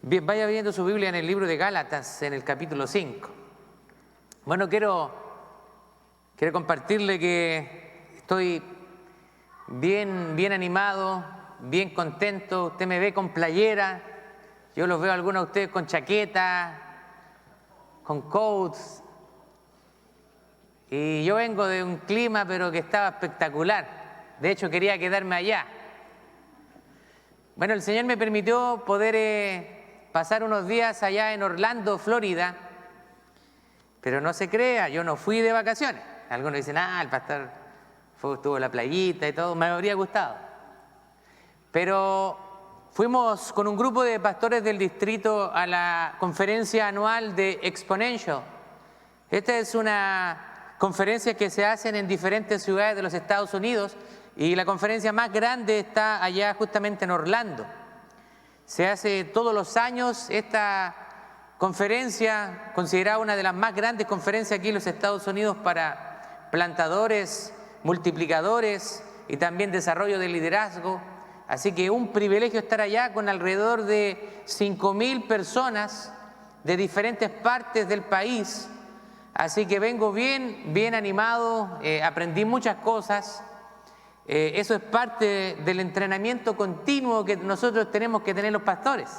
Bien, vaya viendo su Biblia en el libro de Gálatas, en el capítulo 5. Bueno, quiero compartirle que estoy bien animado, bien contento. Usted me ve con playera, yo los veo a algunos de ustedes con chaqueta, con coats. Y yo vengo de un clima pero que estaba espectacular. De hecho, quería quedarme allá. Bueno, el Señor me permitió poder pasar unos días allá en Orlando, Florida, pero no se crea, yo no fui de vacaciones. Algunos dicen, el pastor estuvo en la playita y todo, me habría gustado. Pero fuimos con un grupo de pastores del distrito a la conferencia anual de Exponential. Esta es una conferencia que se hacen en diferentes ciudades de los Estados Unidos y la conferencia más grande está allá justamente en Orlando. Se hace todos los años esta conferencia, considerada una de las más grandes conferencias aquí en los Estados Unidos para plantadores, multiplicadores y también desarrollo de liderazgo. Así que un privilegio estar allá con alrededor de 5,000 personas de diferentes partes del país. Así que vengo bien animado, aprendí muchas cosas. Eso es parte del entrenamiento continuo que nosotros tenemos que tener los pastores.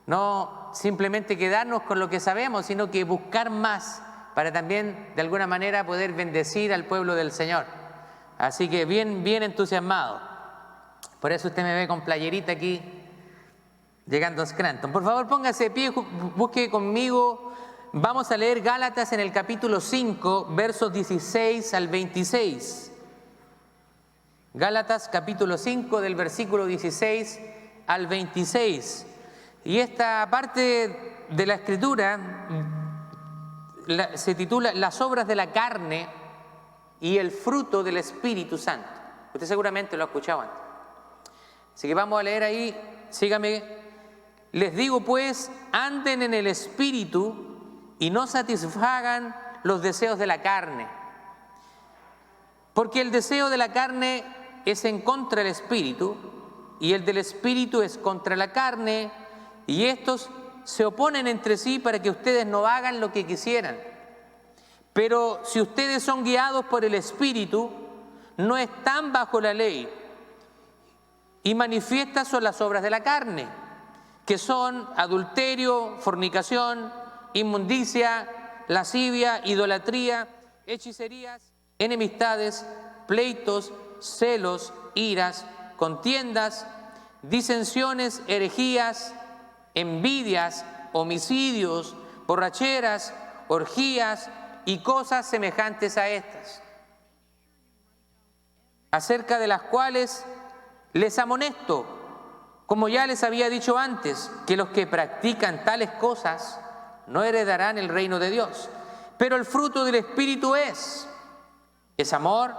No simplemente quedarnos con lo que sabemos, sino que buscar más para también de alguna manera poder bendecir al pueblo del Señor. Así que bien entusiasmado. Por eso usted me ve con playerita aquí, llegando a Scranton. Por favor, póngase de pie, busque conmigo. Vamos a leer Gálatas en el capítulo 5, versos 16 al 26. Gálatas capítulo 5 del versículo 16 al 26. Y esta parte de la escritura se titula Las obras de la carne y el fruto del Espíritu Santo. Usted seguramente lo ha escuchado antes. Así que vamos a leer ahí, sígame. Les digo pues, anden en el Espíritu y no satisfagan los deseos de la carne. Porque el deseo de la carne es en contra del Espíritu, y el del Espíritu es contra la carne, y estos se oponen entre sí para que ustedes no hagan lo que quisieran. Pero si ustedes son guiados por el Espíritu, no están bajo la ley. Y manifiestas son las obras de la carne, que son adulterio, fornicación, inmundicia, lascivia, idolatría, hechicerías, enemistades, pleitos, celos, iras, contiendas, disensiones, herejías, envidias, homicidios, borracheras, orgías y cosas semejantes a estas, acerca de las cuales les amonesto, como ya les había dicho antes, que los que practican tales cosas no heredarán el reino de Dios. Pero el fruto del Espíritu es amor,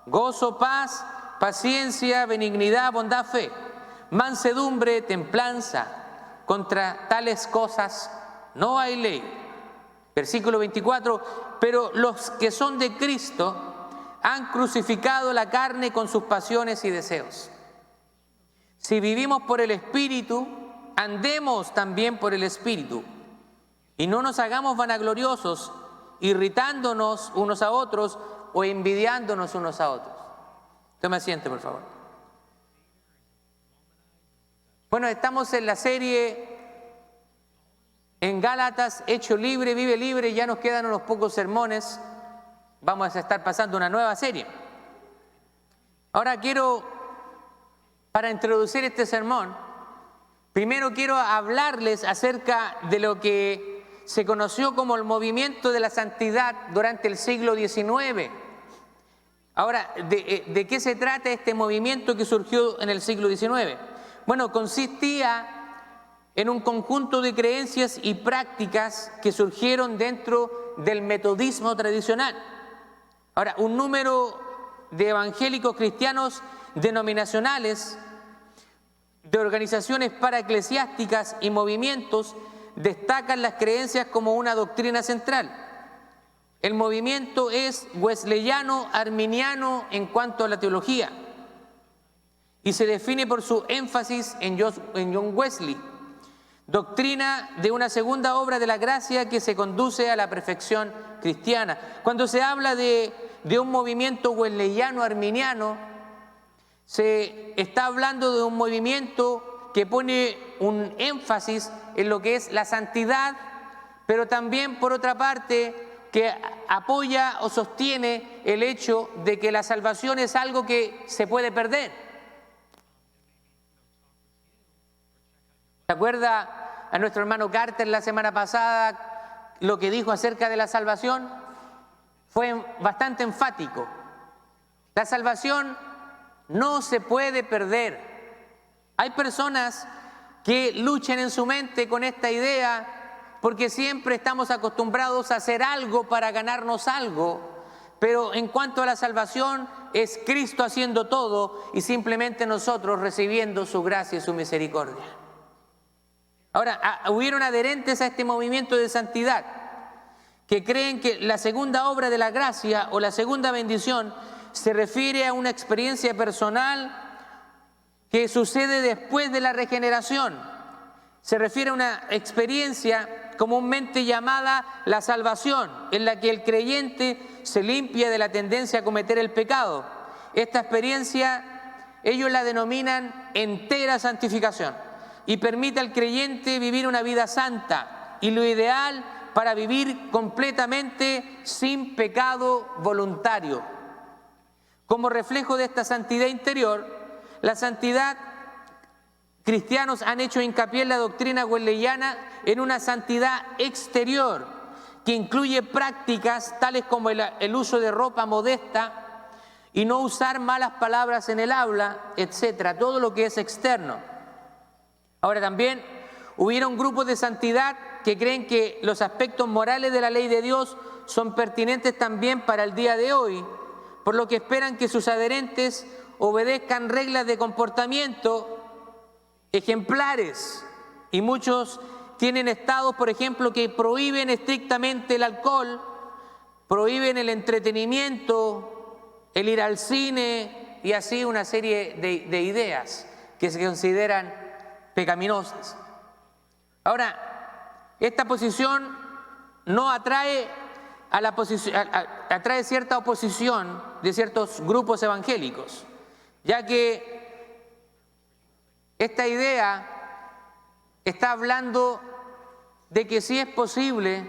gozo, paz, paciencia, benignidad, bondad, fe, mansedumbre, templanza. Contra tales cosas no hay ley. Versículo 24, pero los que son de Cristo han crucificado la carne con sus pasiones y deseos. Si vivimos por el Espíritu, andemos también por el Espíritu. Y no nos hagamos vanagloriosos, irritándonos unos a otros o envidiándonos unos a otros. Tome asiento, por favor. Bueno, estamos en la serie en Gálatas, Hecho Libre, Vive Libre. Ya nos quedan unos pocos sermones. Vamos a estar pasando una nueva serie. Ahora para introducir este sermón, primero quiero hablarles acerca de lo que se conoció como el movimiento de la santidad durante el siglo XIX. Ahora, ¿de qué se trata este movimiento que surgió en el siglo XIX? Bueno, consistía en un conjunto de creencias y prácticas que surgieron dentro del metodismo tradicional. Ahora, un número de evangélicos cristianos denominacionales, de organizaciones paraeclesiásticas y movimientos destacan las creencias como una doctrina central. El movimiento es wesleyano, arminiano en cuanto a la teología y se define por su énfasis en John Wesley, doctrina de una segunda obra de la gracia que se conduce a la perfección cristiana. Cuando se habla de un movimiento wesleyano arminiano, se está hablando de un movimiento que pone un énfasis en lo que es la santidad, pero también, por otra parte, que apoya o sostiene el hecho de que la salvación es algo que se puede perder. ¿Se acuerda a nuestro hermano Carter la semana pasada lo que dijo acerca de la salvación? Fue bastante enfático. La salvación no se puede perder. Hay personas que luchan en su mente con esta idea porque siempre estamos acostumbrados a hacer algo para ganarnos algo, pero en cuanto a la salvación es Cristo haciendo todo y simplemente nosotros recibiendo su gracia y su misericordia. Ahora, hubieron adherentes a este movimiento de santidad que creen que la segunda obra de la gracia o la segunda bendición se refiere a una experiencia personal que sucede después de la regeneración. Se refiere a una experiencia comúnmente llamada la salvación, en la que el creyente se limpia de la tendencia a cometer el pecado. Esta experiencia ellos la denominan entera santificación y permite al creyente vivir una vida santa y lo ideal para vivir completamente sin pecado voluntario. Como reflejo de esta santidad interior, la santidad, cristianos han hecho hincapié en la doctrina wesleyana en una santidad exterior que incluye prácticas tales como el uso de ropa modesta y no usar malas palabras en el habla, etcétera, todo lo que es externo. Ahora también hubieron grupos de santidad que creen que los aspectos morales de la ley de Dios son pertinentes también para el día de hoy, por lo que esperan que sus adherentes obedezcan reglas de comportamiento ejemplares, y muchos tienen estados, por ejemplo, que prohíben estrictamente el alcohol, prohíben el entretenimiento, el ir al cine y así una serie de ideas que se consideran pecaminosas. Ahora, esta posición no atrae atrae cierta oposición de ciertos grupos evangélicos, ya que esta idea está hablando de que sí es posible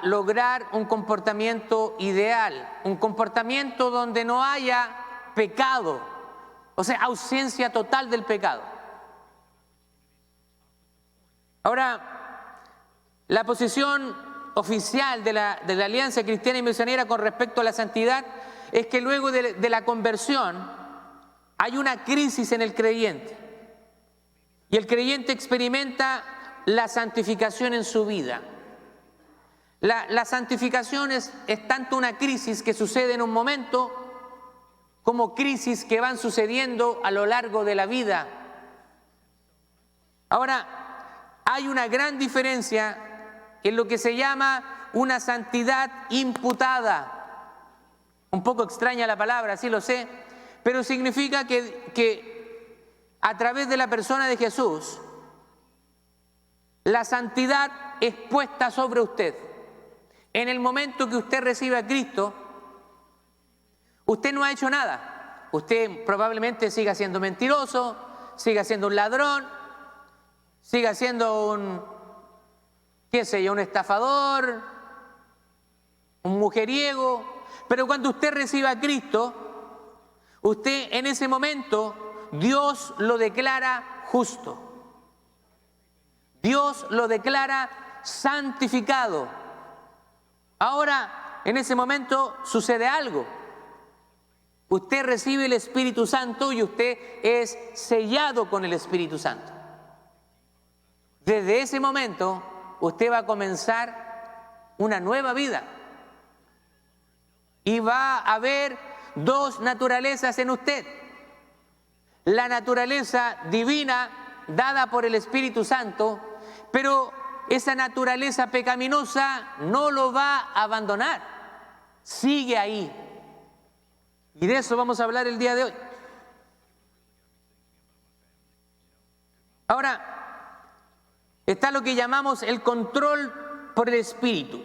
lograr un comportamiento ideal, un comportamiento donde no haya pecado, o sea, ausencia total del pecado. Ahora, la posición oficial de la Alianza Cristiana y Misionera con respecto a la santidad es que luego de la conversión hay una crisis en el creyente y el creyente experimenta la santificación en su vida. La santificación es tanto una crisis que sucede en un momento como crisis que van sucediendo a lo largo de la vida. Ahora, hay una gran diferencia en lo que se llama una santidad imputada. Un poco extraña la palabra, sí lo sé, pero significa que a través de la persona de Jesús, la santidad es puesta sobre usted. En el momento que usted recibe a Cristo, usted no ha hecho nada. Usted probablemente siga siendo mentiroso, siga siendo un ladrón, siga siendo un estafador, un mujeriego, pero cuando usted reciba a Cristo, usted en ese momento, Dios lo declara justo. Dios lo declara santificado. Ahora, en ese momento sucede algo. Usted recibe el Espíritu Santo y usted es sellado con el Espíritu Santo. Desde ese momento, usted va a comenzar una nueva vida. Y va a haber dos naturalezas en usted. La naturaleza divina dada por el Espíritu Santo, pero esa naturaleza pecaminosa no lo va a abandonar. Sigue ahí. Y de eso vamos a hablar el día de hoy. Ahora, está lo que llamamos el control por el espíritu,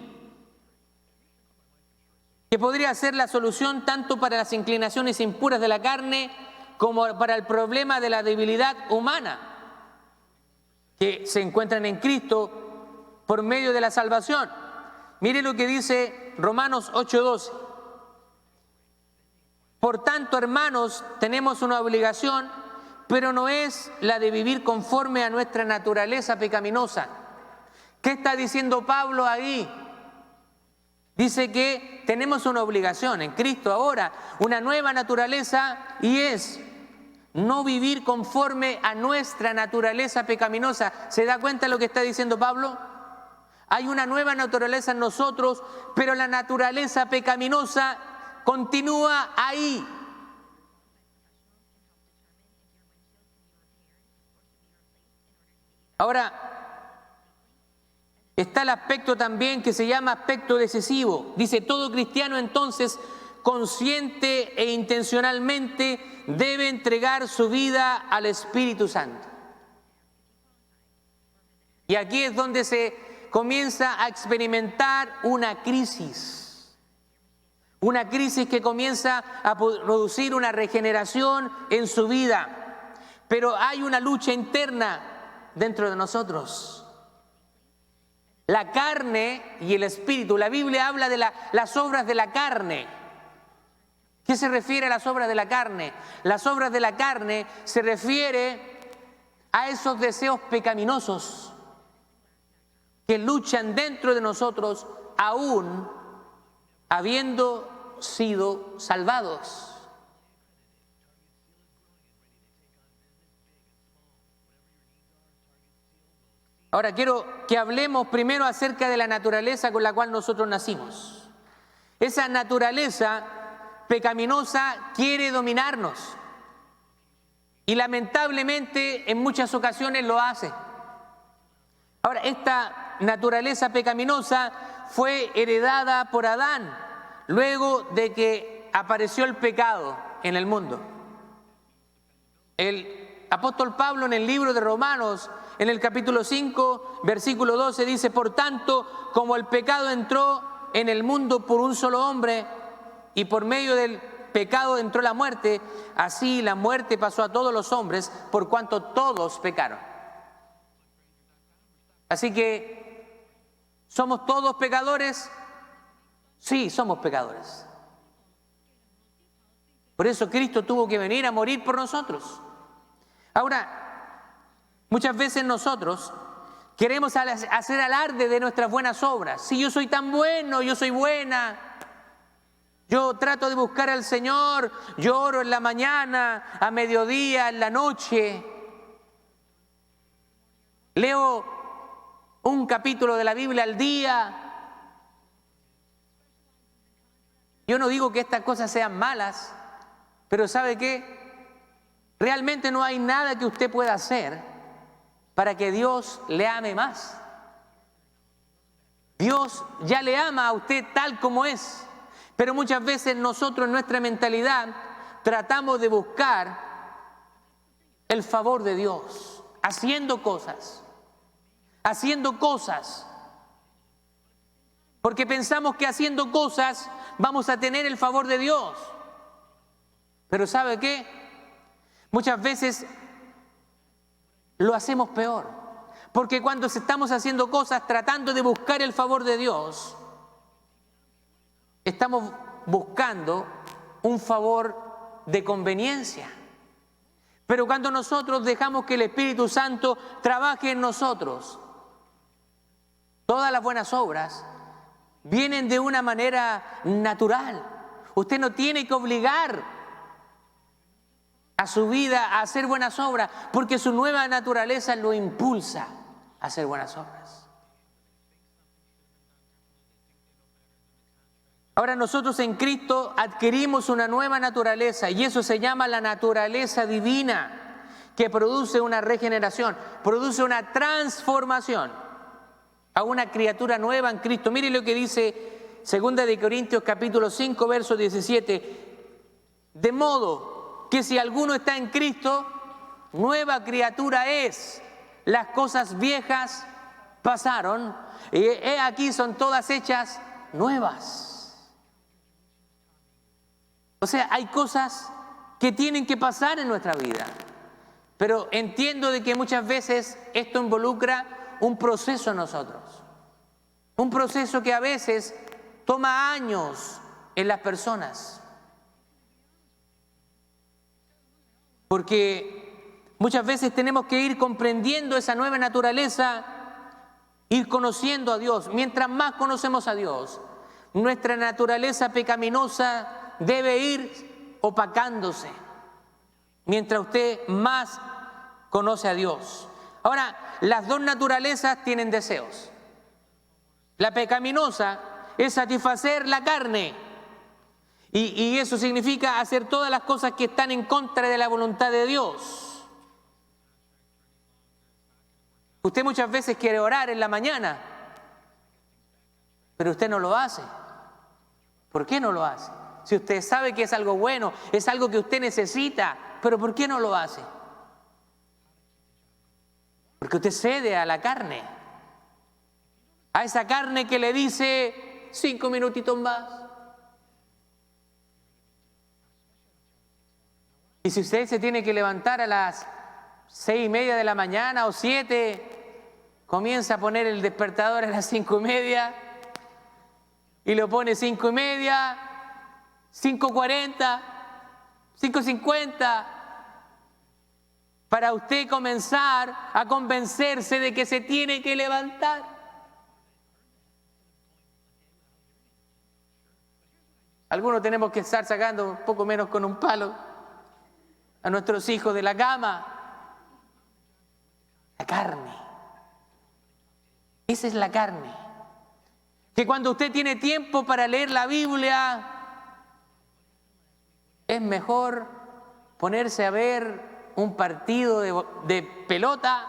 que podría ser la solución tanto para las inclinaciones impuras de la carne como para el problema de la debilidad humana que se encuentran en Cristo por medio de la salvación. Mire lo que dice Romanos 8:12. Por tanto, hermanos, tenemos una obligación, pero no es la de vivir conforme a nuestra naturaleza pecaminosa. ¿Qué está diciendo Pablo ahí? Dice que tenemos una obligación en Cristo ahora, una nueva naturaleza, y es no vivir conforme a nuestra naturaleza pecaminosa. ¿Se da cuenta de lo que está diciendo Pablo? Hay una nueva naturaleza en nosotros, pero la naturaleza pecaminosa continúa ahí. Ahora, está el aspecto también que se llama aspecto decisivo. Dice, todo cristiano entonces, consciente e intencionalmente, debe entregar su vida al Espíritu Santo. Y aquí es donde se comienza a experimentar una crisis que comienza a producir una regeneración en su vida. Pero hay una lucha interna dentro de nosotros. La carne y el espíritu. La Biblia habla de las obras de la carne. ¿Qué se refiere a las obras de la carne? Las obras de la carne se refiere a esos deseos pecaminosos que luchan dentro de nosotros aún habiendo sido salvados. Ahora quiero que hablemos primero acerca de la naturaleza con la cual nosotros nacimos. Esa naturaleza pecaminosa quiere dominarnos y lamentablemente en muchas ocasiones lo hace. Ahora, esta naturaleza pecaminosa fue heredada por Adán luego de que apareció el pecado en el mundo. El apóstol Pablo en el libro de Romanos, en el capítulo 5, versículo 12, dice, por tanto, como el pecado entró en el mundo por un solo hombre, y por medio del pecado entró la muerte, así la muerte pasó a todos los hombres, por cuanto todos pecaron. Así que, ¿somos todos pecadores? Sí, somos pecadores. Por eso Cristo tuvo que venir a morir por nosotros. Ahora, muchas veces nosotros queremos hacer alarde de nuestras buenas obras. Si yo soy tan bueno, yo soy buena, yo trato de buscar al Señor, yo oro en la mañana, a mediodía, en la noche, leo un capítulo de la Biblia al día. Yo no digo que estas cosas sean malas, pero ¿sabe qué? Realmente no hay nada que usted pueda hacer para que Dios le ame más. Dios ya le ama a usted tal como es, pero muchas veces nosotros en nuestra mentalidad tratamos de buscar el favor de Dios, haciendo cosas, porque pensamos que haciendo cosas vamos a tener el favor de Dios. Pero ¿sabe qué? Muchas veces lo hacemos peor, porque cuando estamos haciendo cosas tratando de buscar el favor de Dios, estamos buscando un favor de conveniencia. Pero cuando nosotros dejamos que el Espíritu Santo trabaje en nosotros, todas las buenas obras vienen de una manera natural. Usted no tiene que obligar a su vida a hacer buenas obras, porque su nueva naturaleza lo impulsa a hacer buenas obras. Ahora nosotros en Cristo adquirimos una nueva naturaleza y eso se llama la naturaleza divina, que produce una regeneración, produce una transformación a una criatura nueva en Cristo. Mire lo que dice 2 de Corintios capítulo 5, verso 17. De modo que si alguno está en Cristo, nueva criatura es. las cosas viejas pasaron, y he aquí son todas hechas nuevas. O sea, hay cosas que tienen que pasar en nuestra vida, pero entiendo de que muchas veces esto involucra un proceso en nosotros, un proceso que a veces toma años en las personas, porque muchas veces tenemos que ir comprendiendo esa nueva naturaleza, ir conociendo a Dios. Mientras más conocemos a Dios, nuestra naturaleza pecaminosa debe ir opacándose, mientras usted más conoce a Dios. Ahora, las dos naturalezas tienen deseos. La pecaminosa es satisfacer la carne, y eso significa hacer todas las cosas que están en contra de la voluntad de Dios. Usted muchas veces quiere orar en la mañana, pero usted no lo hace. ¿Por qué no lo hace? Si usted sabe que es algo bueno, es algo que usted necesita, pero ¿por qué no lo hace? Porque usted cede a la carne, a esa carne que le dice 5 minutitos más. Y si usted se tiene que levantar a las 6:30 de la mañana o 7, comienza a poner el despertador a las 5:30 y lo pone 5:30, 5:40, 5:50, para usted comenzar a convencerse de que se tiene que levantar. Algunos tenemos que estar sacando un poco menos con un palo a nuestros hijos de la cama. La carne. Esa es la carne. Que cuando usted tiene tiempo para leer la Biblia, es mejor ponerse a ver un partido de pelota,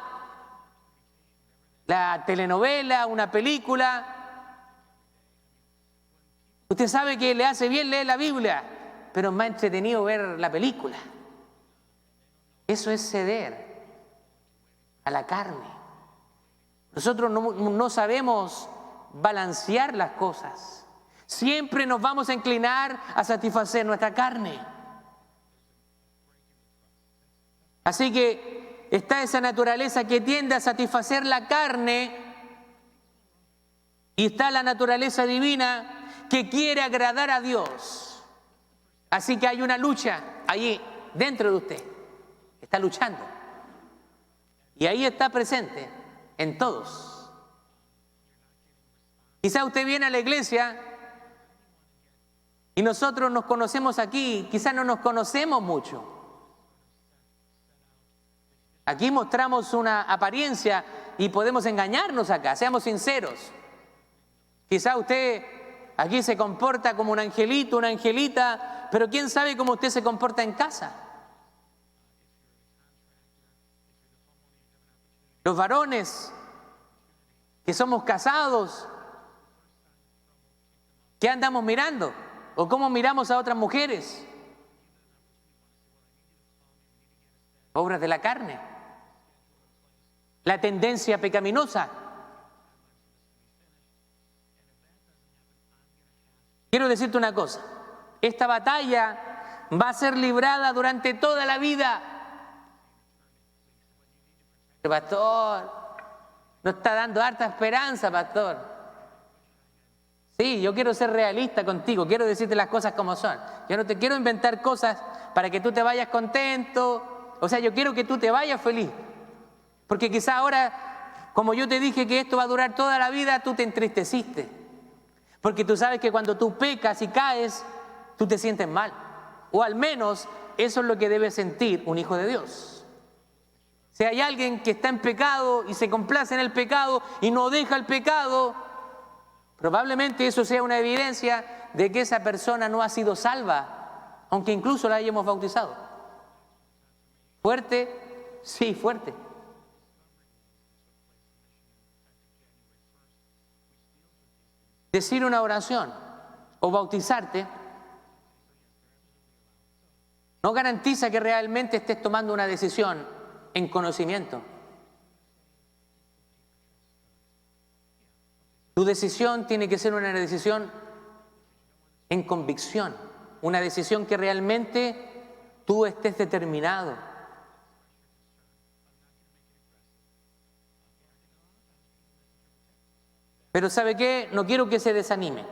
la telenovela, una película. Usted sabe que le hace bien leer la Biblia, pero es más entretenido ver la película. Eso es ceder a la carne. Nosotros no sabemos balancear las cosas. Siempre nos vamos a inclinar a satisfacer nuestra carne. Así que está esa naturaleza que tiende a satisfacer la carne, y está la naturaleza divina que quiere agradar a Dios. Así que hay una lucha allí dentro de usted. Está luchando. Y ahí está presente en todos. Quizá usted viene a la iglesia y nosotros nos conocemos aquí, quizá no nos conocemos mucho. Aquí mostramos una apariencia y podemos engañarnos acá, seamos sinceros. Quizá usted aquí se comporta como un angelito, una angelita, pero quién sabe cómo usted se comporta en casa. Los varones que somos casados, ¿qué andamos mirando? ¿O cómo miramos a otras mujeres? Obras de la carne. La tendencia pecaminosa. Quiero decirte una cosa. Esta batalla va a ser librada durante toda la vida. Pastor, nos está dando harta esperanza, pastor. Sí, yo quiero ser realista contigo, quiero decirte las cosas como son. Yo no te quiero inventar cosas para que tú te vayas contento. O sea, yo quiero que tú te vayas feliz. Porque quizá ahora, como yo te dije que esto va a durar toda la vida, tú te entristeciste. Porque tú sabes que cuando tú pecas y caes, tú te sientes mal. O al menos eso es lo que debe sentir un hijo de Dios. Si hay alguien que está en pecado y se complace en el pecado y no deja el pecado, probablemente eso sea una evidencia de que esa persona no ha sido salva, aunque incluso la hayamos bautizado. ¿Fuerte? Sí, fuerte. Decir una oración o bautizarte no garantiza que realmente estés tomando una decisión en conocimiento. Tu decisión tiene que ser una decisión en convicción, una decisión que realmente tú estés determinado. Pero ¿sabe qué? No quiero que se desanime,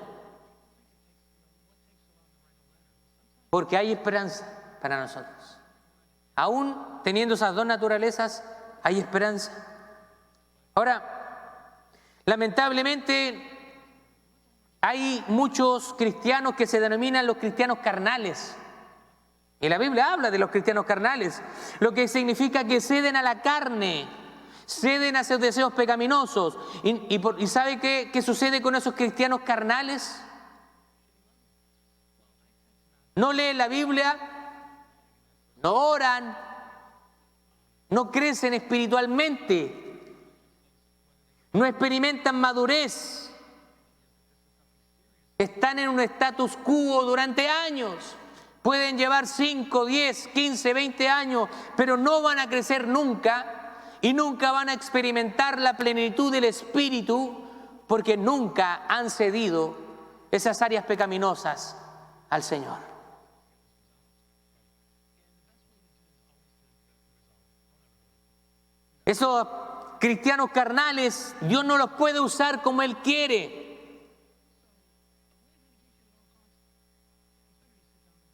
porque hay esperanza para nosotros. Aún teniendo esas dos naturalezas, hay esperanza. Ahora, lamentablemente, hay muchos cristianos que se denominan los cristianos carnales. Y la Biblia habla de los cristianos carnales, lo que significa que ceden a la carne, ceden a sus deseos pecaminosos. ¿Y sabe qué sucede con esos cristianos carnales? No leen la Biblia, no oran, no crecen espiritualmente, no experimentan madurez, están en un status quo durante años. Pueden llevar 5, 10, 15, 20 años, pero no van a crecer nunca y nunca van a experimentar la plenitud del Espíritu porque nunca han cedido esas áreas pecaminosas al Señor. Esos cristianos carnales, Dios no los puede usar como Él quiere.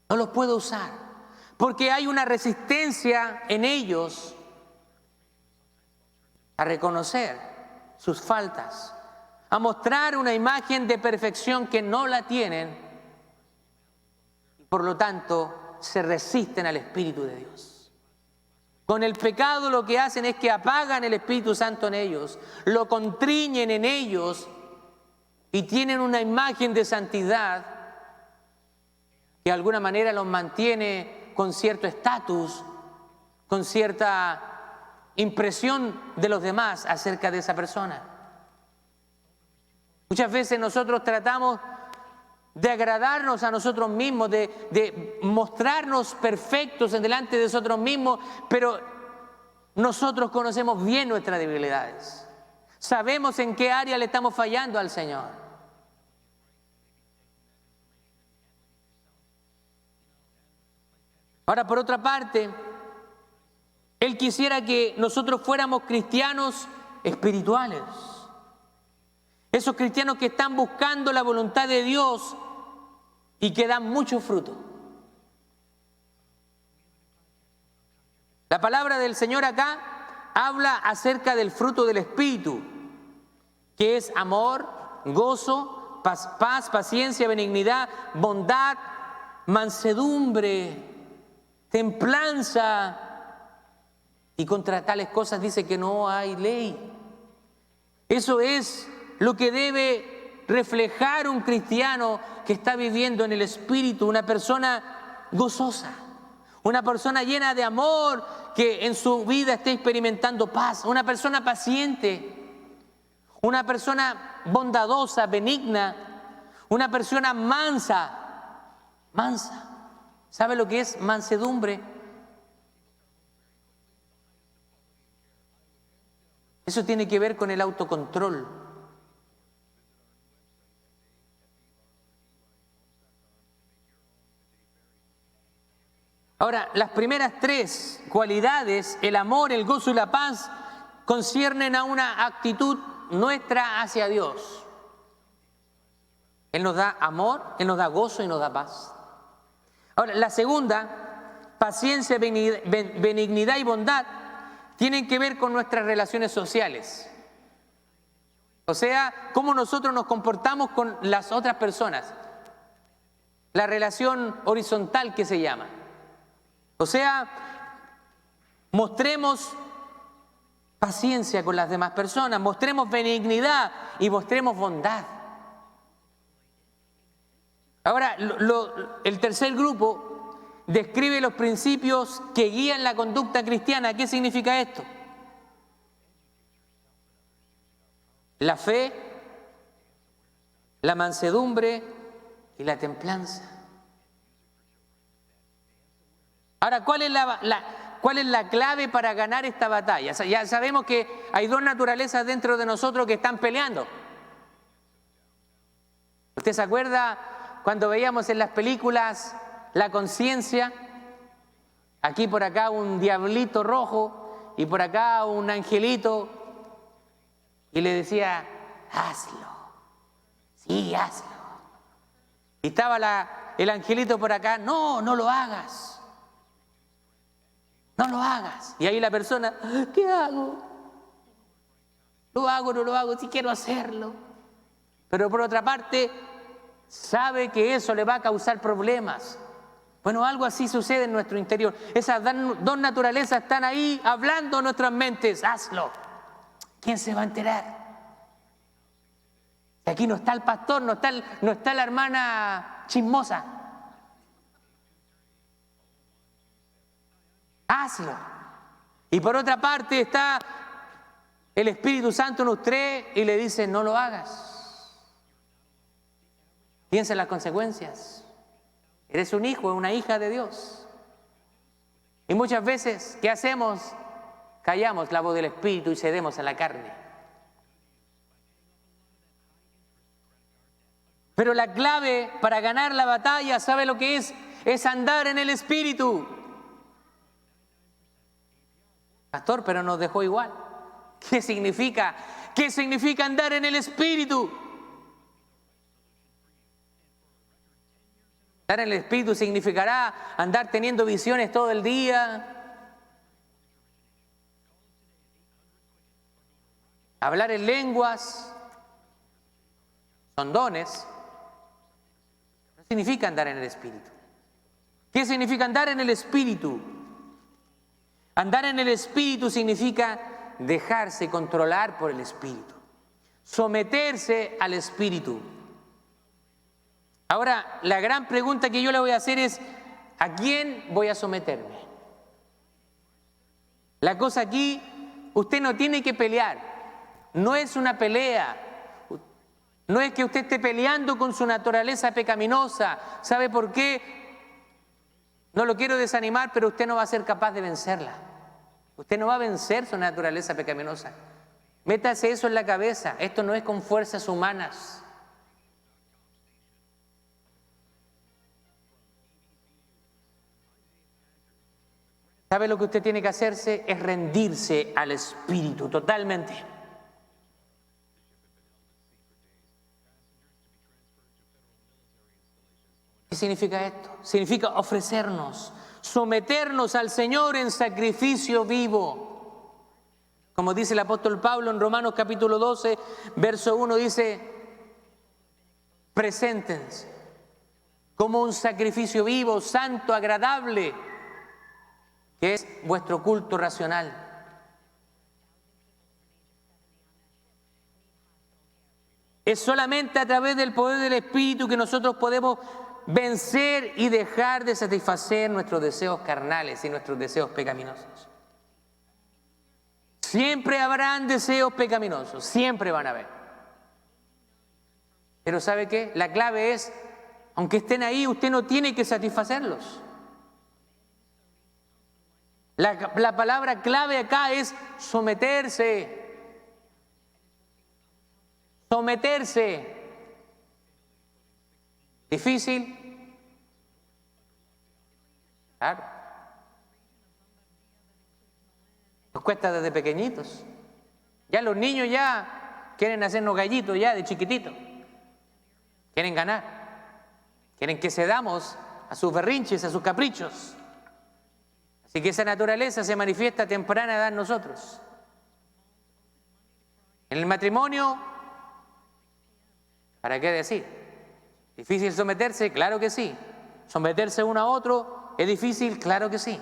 No los puede usar, porque hay una resistencia en ellos a reconocer sus faltas, a mostrar una imagen de perfección que no la tienen, y por lo tanto se resisten al Espíritu de Dios. Con el pecado lo que hacen es que apagan el Espíritu Santo en ellos, lo contriñen en ellos y tienen una imagen de santidad que de alguna manera los mantiene con cierto estatus, con cierta impresión de los demás acerca de esa persona. Muchas veces nosotros tratamos de agradarnos a nosotros mismos, de mostrarnos perfectos en delante de nosotros mismos, pero nosotros conocemos bien nuestras debilidades. Sabemos en qué área le estamos fallando al Señor. Ahora, por otra parte, Él quisiera que nosotros fuéramos cristianos espirituales. Esos cristianos que están buscando la voluntad de Dios y que dan mucho fruto. La palabra del Señor acá habla acerca del fruto del Espíritu, que es amor, gozo, paz, paciencia, benignidad, bondad, mansedumbre, templanza. Y contra tales cosas dice que no hay ley. Eso es lo que debe reflejar un cristiano que está viviendo en el Espíritu, una persona gozosa, una persona llena de amor, que en su vida esté experimentando paz, una persona paciente, una persona bondadosa, benigna, una persona mansa. ¿Sabe lo que es mansedumbre? Eso tiene que ver con el autocontrol. Ahora, las primeras tres cualidades, el amor, el gozo y la paz, conciernen a una actitud nuestra hacia Dios. Él nos da amor, Él nos da gozo y nos da paz. Ahora, la segunda, paciencia, benignidad y bondad, tienen que ver con nuestras relaciones sociales. O sea, cómo nosotros nos comportamos con las otras personas. La relación horizontal que se llama. O sea, mostremos paciencia con las demás personas, mostremos benignidad y mostremos bondad. Ahora, el tercer grupo describe los principios que guían la conducta cristiana. ¿Qué significa esto? La fe, la mansedumbre y la templanza. Ahora, ¿cuál es la clave para ganar esta batalla? Ya sabemos que hay dos naturalezas dentro de nosotros que están peleando. ¿Usted se acuerda cuando veíamos en las películas La Conciencia? Aquí por acá un diablito rojo y por acá un angelito, y le decía, hazlo, sí, hazlo. Y estaba el angelito por acá, no, no lo hagas, no lo hagas. Y ahí la persona, ¿qué hago? ¿Lo hago o no lo hago? Si quiero hacerlo. Pero por otra parte, sabe que eso le va a causar problemas. Bueno, algo así sucede en nuestro interior. Esas dos naturalezas están ahí hablando en nuestras mentes. Hazlo. ¿Quién se va a enterar? Aquí no está el pastor, no está la hermana chismosa. Hazlo. Y por otra parte está el Espíritu Santo en usted y le dice, no lo hagas. Piensa en las consecuencias. Eres un hijo, una hija de Dios. Y muchas veces, ¿qué hacemos? Callamos la voz del Espíritu y cedemos a la carne. Pero la clave para ganar la batalla, ¿sabe lo que es? Es andar en el Espíritu. Pastor, pero nos dejó igual. ¿Qué significa? ¿Qué significa andar en el Espíritu? Andar en el Espíritu significará andar teniendo visiones todo el día, hablar en lenguas, son dones. No significa andar en el Espíritu. ¿Qué significa andar en el Espíritu? Andar en el Espíritu significa dejarse controlar por el Espíritu, someterse al Espíritu. Ahora, la gran pregunta que yo le voy a hacer es, ¿a quién voy a someterme? La cosa aquí, usted no tiene que pelear, no es una pelea, no es que usted esté peleando con su naturaleza pecaminosa. ¿Sabe por qué? No lo quiero desanimar, pero usted no va a ser capaz de vencerla. Usted no va a vencer su naturaleza pecaminosa. Métase eso en la cabeza, esto no es con fuerzas humanas. ¿Sabe lo que usted tiene que hacerse? Es rendirse al Espíritu totalmente. ¿Qué significa esto? Significa ofrecernos, someternos al Señor en sacrificio vivo. Como dice el apóstol Pablo en Romanos capítulo 12, verso 1, dice, preséntense como un sacrificio vivo, santo, agradable, que es vuestro culto racional. Es solamente a través del poder del Espíritu que nosotros podemos vencer y dejar de satisfacer nuestros deseos carnales y nuestros deseos pecaminosos. Siempre habrán deseos pecaminosos, siempre van a haber. Pero ¿sabe qué? La clave es, aunque estén ahí, usted no tiene que satisfacerlos. La palabra clave acá es someterse. Someterse. ¿Difícil? Claro. Nos cuesta desde pequeñitos. Ya los niños ya quieren hacernos gallitos ya de chiquititos. Quieren ganar. Quieren que cedamos a sus berrinches, a sus caprichos. Así que esa naturaleza se manifiesta a temprana edad en nosotros. En el matrimonio, ¿para qué decir? ¿Difícil someterse? Claro que sí. ¿Someterse uno a otro es difícil? Claro que sí.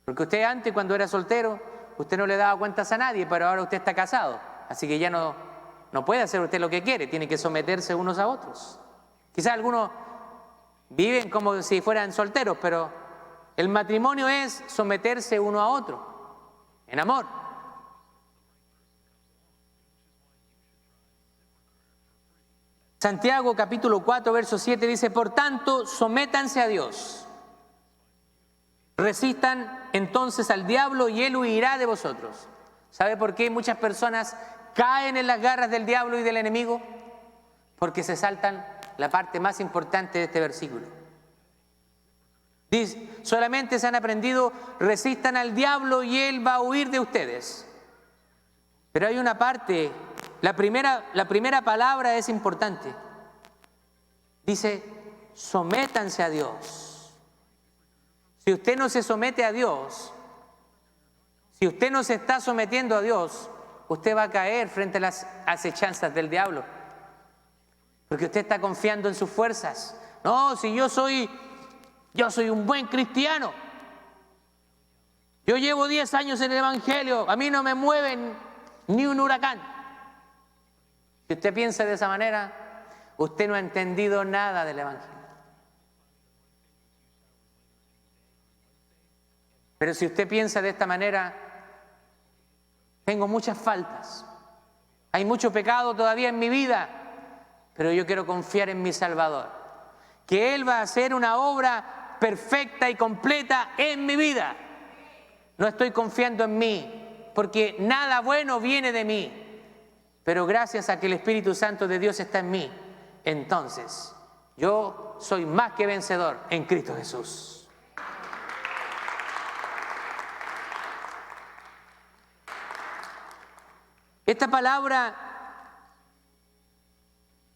Porque usted antes, cuando era soltero, usted no le daba cuentas a nadie, pero ahora usted está casado. Así que ya no puede hacer usted lo que quiere, tiene que someterse unos a otros. Quizás algunos viven como si fueran solteros, pero el matrimonio es someterse uno a otro, en amor. Santiago capítulo 4, verso 7 dice, por tanto, sométanse a Dios. Resistan entonces al diablo y él huirá de vosotros. ¿Sabe por qué muchas personas caen en las garras del diablo y del enemigo? porque se saltan la parte más importante de este versículo. Dice, solamente se han aprendido, resistan al diablo y él va a huir de ustedes. Pero hay una parte, la primera palabra es importante. Dice, sométanse a Dios. Si usted no se somete a Dios, si usted no se está sometiendo a Dios, usted va a caer frente a las acechanzas del diablo. Porque usted está confiando en sus fuerzas. No, si yo soy un buen cristiano. Yo llevo 10 años en el Evangelio, a mí no me mueven ni un huracán. Si usted piensa de esa manera, usted no ha entendido nada del Evangelio. Pero si usted piensa de esta manera, tengo muchas faltas, hay mucho pecado todavía en mi vida, pero yo quiero confiar en mi Salvador, que Él va a hacer una obra perfecta y completa en mi vida. No estoy confiando en mí, porque nada bueno viene de mí, pero gracias a que el Espíritu Santo de Dios está en mí, entonces yo soy más que vencedor en Cristo Jesús. Esta palabra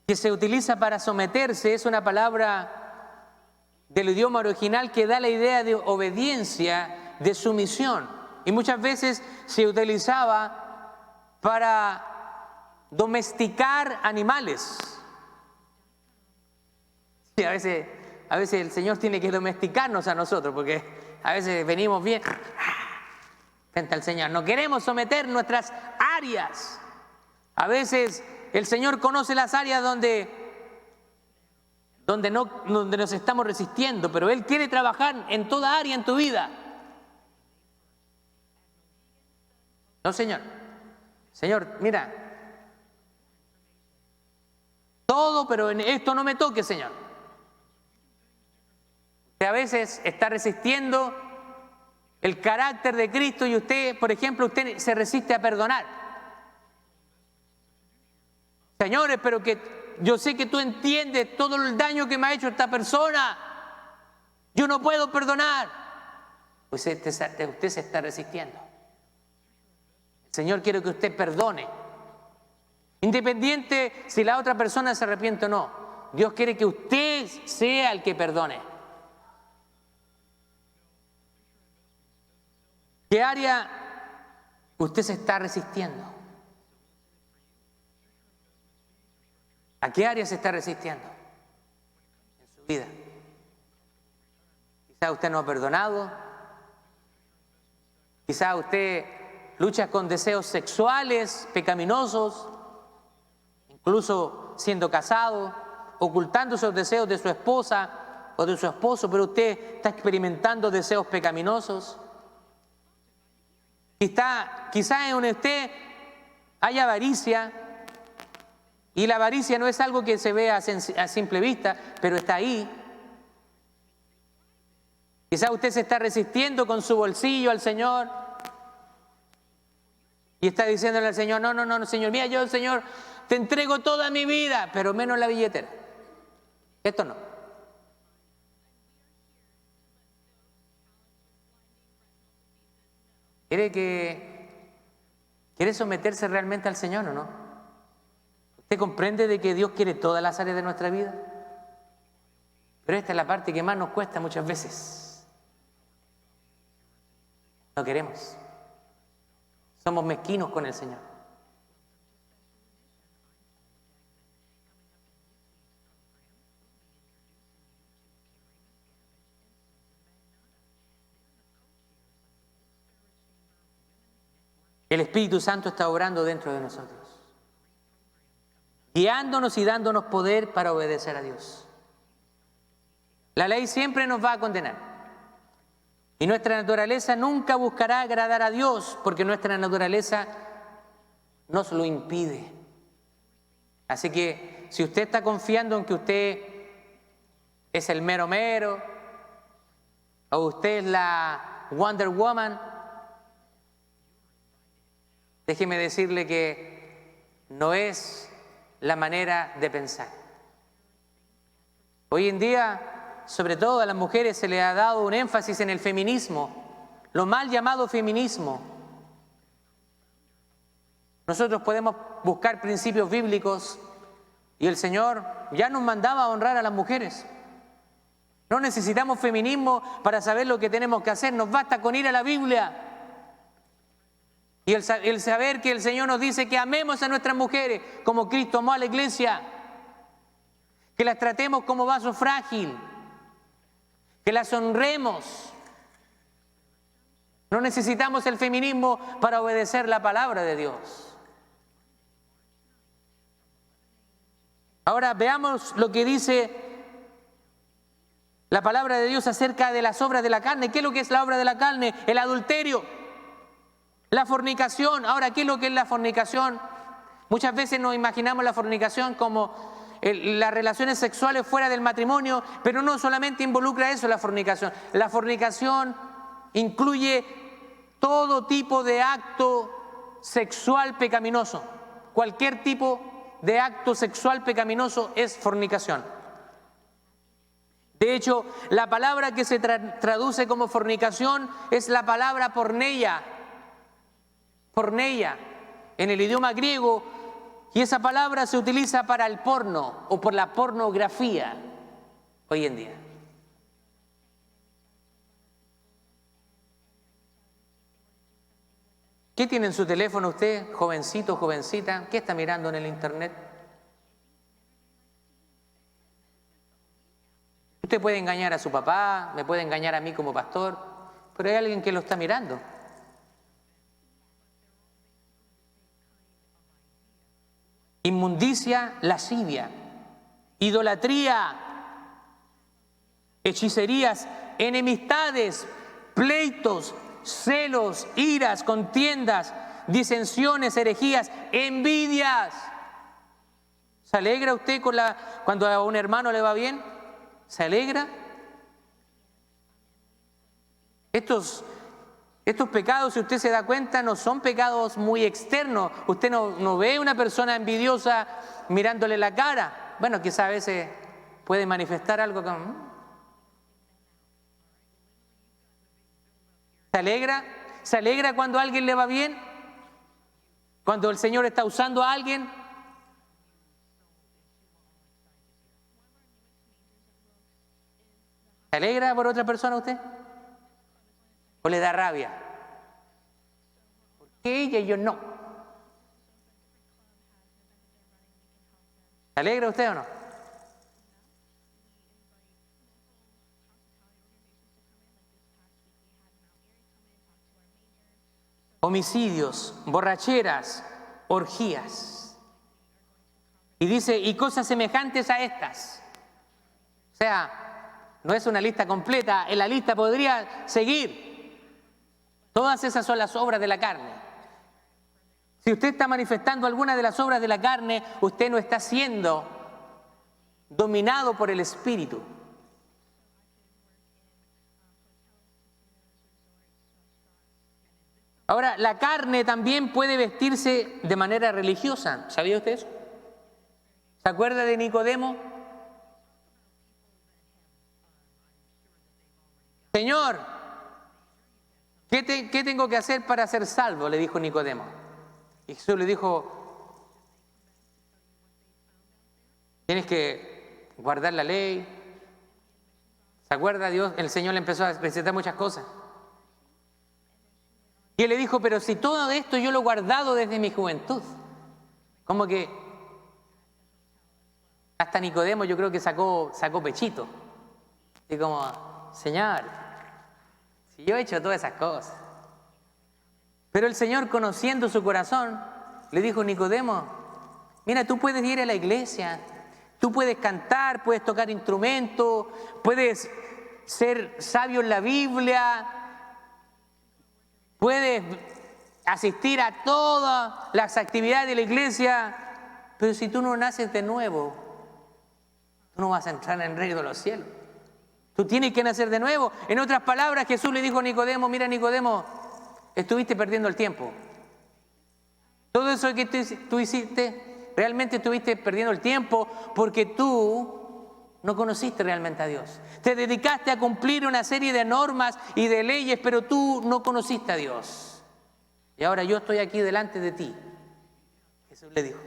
que se utiliza para someterse es una palabra del idioma original que da la idea de obediencia, de sumisión. Y muchas veces se utilizaba para domesticar animales. Sí, a veces el Señor tiene que domesticarnos a nosotros, porque a veces venimos bien frente al Señor. No queremos someter nuestras áreas. A veces el Señor conoce las áreas donde nos estamos resistiendo, pero Él quiere trabajar en toda área en tu vida. No, Señor. Señor, mira, todo, pero en esto no me toque, Señor. Usted a veces está resistiendo el carácter de Cristo y usted, por ejemplo, usted se resiste a perdonar. Señores, pero que yo sé que tú entiendes todo el daño que me ha hecho esta persona. Yo no puedo perdonar. Pues usted se está resistiendo. El Señor quiere que usted perdone. Independiente si la otra persona se arrepiente o no. Dios quiere que usted sea el que perdone. ¿Qué área usted se está resistiendo? ¿A qué área se está resistiendo en su vida? Quizá usted no ha perdonado. Quizá usted lucha con deseos sexuales pecaminosos, incluso siendo casado, ocultando esos deseos de su esposa o de su esposo, pero usted está experimentando deseos pecaminosos. Quizá en usted hay avaricia, y la avaricia no es algo que se vea a simple vista, pero está ahí. Quizá usted se está resistiendo con su bolsillo al Señor y está diciéndole al Señor, no, Señor, mira, yo, Señor, te entrego toda mi vida, pero menos la billetera. Esto no. ¿Quiere someterse realmente al Señor o no? ¿Usted comprende de que Dios quiere todas las áreas de nuestra vida? Pero esta es la parte que más nos cuesta muchas veces. No queremos. Somos mezquinos con el Señor. El Espíritu Santo está obrando dentro de nosotros, guiándonos y dándonos poder para obedecer a Dios. La ley siempre nos va a condenar y nuestra naturaleza nunca buscará agradar a Dios, porque nuestra naturaleza nos lo impide. Así que si usted está confiando en que usted es el mero mero o usted es la Wonder Woman, déjeme decirle que no es la manera de pensar. Hoy en día, sobre todo a las mujeres, se le ha dado un énfasis en el feminismo, lo mal llamado feminismo. Nosotros podemos buscar principios bíblicos y el Señor ya nos mandaba a honrar a las mujeres. No necesitamos feminismo para saber lo que tenemos que hacer, nos basta con ir a la Biblia. Y el saber que el Señor nos dice que amemos a nuestras mujeres como Cristo amó a la iglesia, que las tratemos como vaso frágil, que las honremos. No necesitamos el feminismo para obedecer la palabra de Dios. Ahora veamos lo que dice la palabra de Dios acerca de las obras de la carne. ¿Qué es lo que es la obra de la carne? El adulterio, la fornicación. Ahora, ¿qué es lo que es la fornicación? Muchas veces nos imaginamos la fornicación como las relaciones sexuales fuera del matrimonio, pero no solamente involucra eso la fornicación. La fornicación incluye todo tipo de acto sexual pecaminoso. Cualquier tipo de acto sexual pecaminoso es fornicación. De hecho, la palabra que se traduce como fornicación es la palabra porneia. Porneia, en el idioma griego, y esa palabra se utiliza para el porno o por la pornografía hoy en día. ¿Qué tiene en su teléfono usted, jovencito, jovencita? ¿Qué está mirando en el internet? Usted puede engañar a su papá, me puede engañar a mí como pastor, pero hay alguien que lo está mirando. Inmundicia, lascivia, idolatría, hechicerías, enemistades, pleitos, celos, iras, contiendas, disensiones, herejías, envidias. ¿Se alegra usted cuando a un hermano le va bien? ¿Se alegra? Estos pecados, si usted se da cuenta, no son pecados muy externos. Usted no ve una persona envidiosa mirándole la cara. Bueno, quizá a veces puede manifestar algo como... ¿Se alegra? ¿Se alegra cuando a alguien le va bien? ¿Cuando el Señor está usando a alguien? ¿Se alegra por otra persona usted? ¿O le da rabia? ¿Por qué ella y yo no? ¿Se alegra usted o no? Homicidios, borracheras, orgías. Y dice, y cosas semejantes a estas. O sea, no es una lista completa, en la lista podría seguir. Todas esas son las obras de la carne. Si usted está manifestando alguna de las obras de la carne, usted no está siendo dominado por el Espíritu. Ahora, la carne también puede vestirse de manera religiosa. ¿Sabía usted eso? ¿Se acuerda de Nicodemo? Señor, ¿qué tengo que hacer para ser salvo? Le dijo Nicodemo. Y Jesús le dijo, tienes que guardar la ley. ¿Se acuerda Dios? El Señor le empezó a recetar muchas cosas. Y él le dijo, pero si todo esto yo lo he guardado desde mi juventud. Como que hasta Nicodemo yo creo que sacó pechito. Y como, Señor, si yo he hecho todas esas cosas. Pero el Señor, conociendo su corazón, le dijo, Nicodemo, mira, tú puedes ir a la iglesia, tú puedes cantar, puedes tocar instrumentos, puedes ser sabio en la Biblia, puedes asistir a todas las actividades de la iglesia, pero si tú no naces de nuevo, tú no vas a entrar en el reino de los cielos. Tú tienes que nacer de nuevo. En otras palabras, Jesús le dijo a Nicodemo, mira Nicodemo, estuviste perdiendo el tiempo. Todo eso que tú hiciste, realmente estuviste perdiendo el tiempo porque tú no conociste realmente a Dios. Te dedicaste a cumplir una serie de normas y de leyes, pero tú no conociste a Dios. Y ahora yo estoy aquí delante de ti. Jesús le dijo.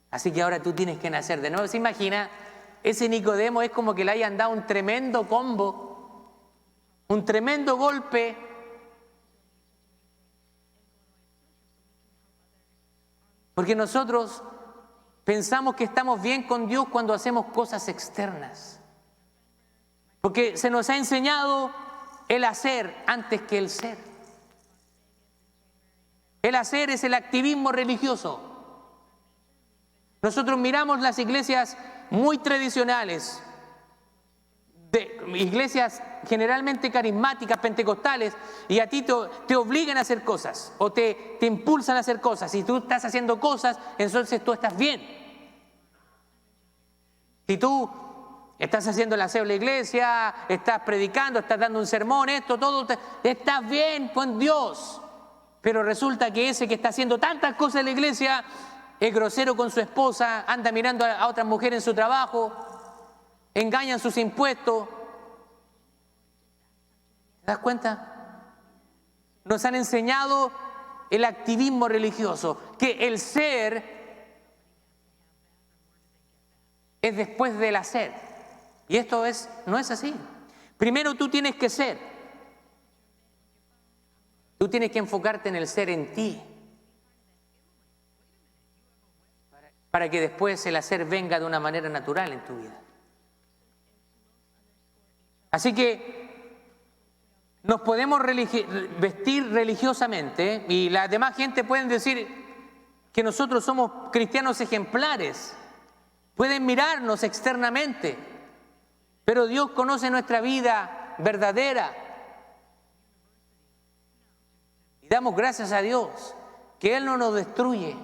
Así que ahora tú tienes que nacer de nuevo. ¿Se imagina? Ese Nicodemo es como que le hayan dado un tremendo combo, un tremendo golpe. Porque nosotros pensamos que estamos bien con Dios cuando hacemos cosas externas. Porque se nos ha enseñado el hacer antes que el ser. El hacer es el activismo religioso. Nosotros miramos las iglesias muy tradicionales, iglesias generalmente carismáticas, pentecostales, y a ti te obligan a hacer cosas o te impulsan a hacer cosas. Si tú estás haciendo cosas, entonces tú estás bien. Si tú estás haciendo el aseo de la iglesia, estás predicando, estás dando un sermón, todo, estás bien con Dios. Pero resulta que ese que está haciendo tantas cosas en la iglesia es grosero con su esposa, anda mirando a otras mujeres en su trabajo, engañan sus impuestos. ¿Te das cuenta? Nos han enseñado el activismo religioso, que el ser es después del hacer. Y esto no es así. Primero tú tienes que ser. Tú tienes que enfocarte en el ser en ti, para que después el hacer venga de una manera natural en tu vida. Así que nos podemos vestir religiosamente, y la demás gente pueden decir que nosotros somos cristianos ejemplares, pueden mirarnos externamente, pero Dios conoce nuestra vida verdadera. Y damos gracias a Dios que Él no nos destruye.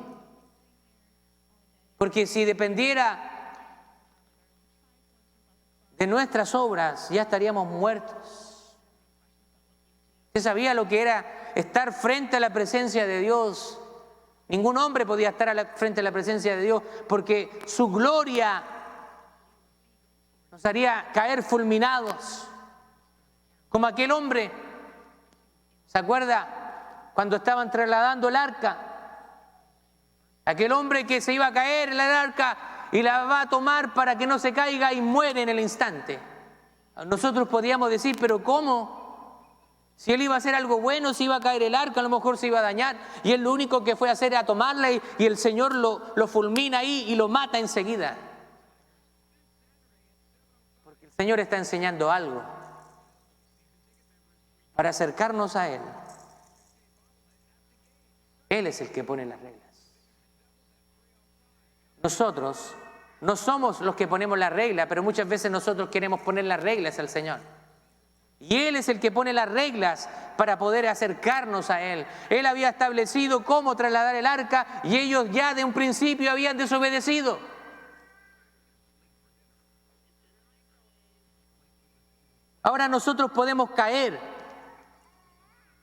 Porque si dependiera de nuestras obras, ya estaríamos muertos. ¿Usted sabía lo que era estar frente a la presencia de Dios? Ningún hombre podía estar frente a la presencia de Dios, porque su gloria nos haría caer fulminados. Como aquel hombre, ¿se acuerda? Cuando estaban trasladando el arca. Aquel hombre que se iba a caer en el arca y la va a tomar para que no se caiga y muere en el instante. Nosotros podíamos decir, pero ¿cómo? Si él iba a hacer algo bueno, si iba a caer el arca, a lo mejor se iba a dañar. Y él lo único que fue a hacer era tomarla y el Señor lo fulmina ahí y lo mata enseguida. Porque el Señor está enseñando algo para acercarnos a Él. Él es el que pone las reglas. Nosotros no somos los que ponemos la regla, pero muchas veces nosotros queremos poner las reglas al Señor. Y Él es el que pone las reglas para poder acercarnos a Él. Él había establecido cómo trasladar el arca y ellos ya de un principio habían desobedecido. Ahora nosotros podemos caer,